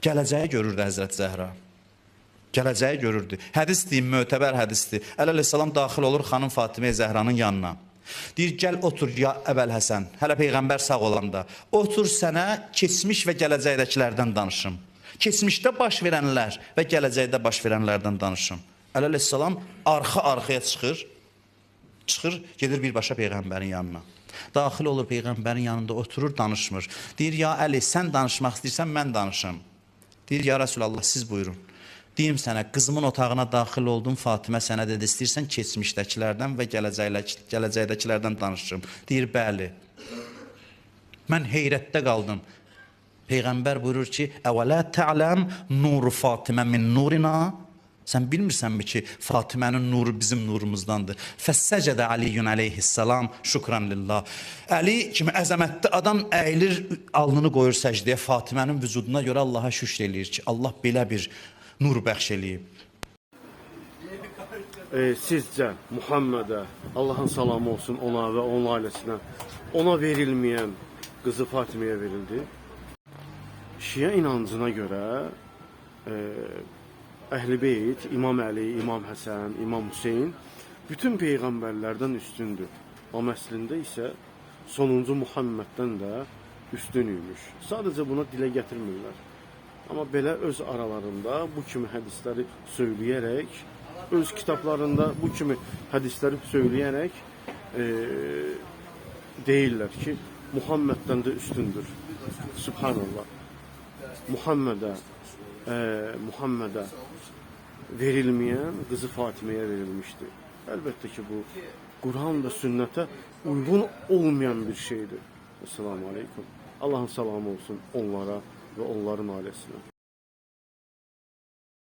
Gələcəyi görürdü Həzrət Zəhra. Gələcəyi görürdü. Hədisdir, mötəbər hədisdir. Əleyhissalam daxil olur xanım Fatimə Zəhranın yanına. Deyir, gəl otur ya Əbəl Həsən, hələ Peyğəmbər sağ olanda. Otur sənə keçmiş və gələcəkdəkilərdən danışım. Keçmişdə baş verənlər və gələcəkdə baş verənlərdən danışım. Əleyhissalam arxa-arxaya çıxır, gedir birbaşa Peyğəmbərin yanına. Daxil olur Peyğəmbərin yanında, oturur, danışmır. Deyir, ya Əli, sən danışmaq istəyirsən, mən danışım. Deyir, ya Rəsulallah, siz buyurun. Deyim sənə, qızımın otağına daxil oldum, Fatimə sənə dedi, istəyirsən keçmişdəkilərdən və gələcəkdəkilərdən danışım. Deyir, bəli. Mən heyrətdə qaldım. Peyğəmbər buyurur ki, əvələ tə'ləm nuru Fatimə min nurina. Sən bilmirsənmi ki, Fatimənin nuru bizim nurumuzdandır. Fəssəcədə Aliyyun əleyhissalam şükran lillah. Əli kimi əzəmətli adam əyilir, alnını qoyur səcdəyə Fatimənin vücuduna görə Allaha şükr eləyir ki, Allah belə bir nur bəxş eləyib. Sizcə Muhammedə Allahın salamı olsun ona və onun ailəsinə, ona verilməyən qızı Fatiməyə verildi? Şiə inancına görə Əhl-i Beyt, İmam Əli, İmam Həsən, İmam Hüseyin bütün peyğəmbərlərdən üstündür. Amma əslində isə sonuncu Muhammeddən də üstün imiş. Sadəcə buna dilə gətirmirlər. Amma belə öz aralarında bu kimi hədisləri söyləyərək, öz kitablarında bu kimi hədisləri söyləyərək deyirlər ki, Muhammeddən də üstündür. Subhanallah. Muhammedə verilməyən qızı Fatiməyə verilmişdir. Əlbəttə ki, bu Quran və sünnətə uyğun olmayan bir şeydir. Esselamu aleyküm. Allahın salamı olsun onlara və onların ailəsinə.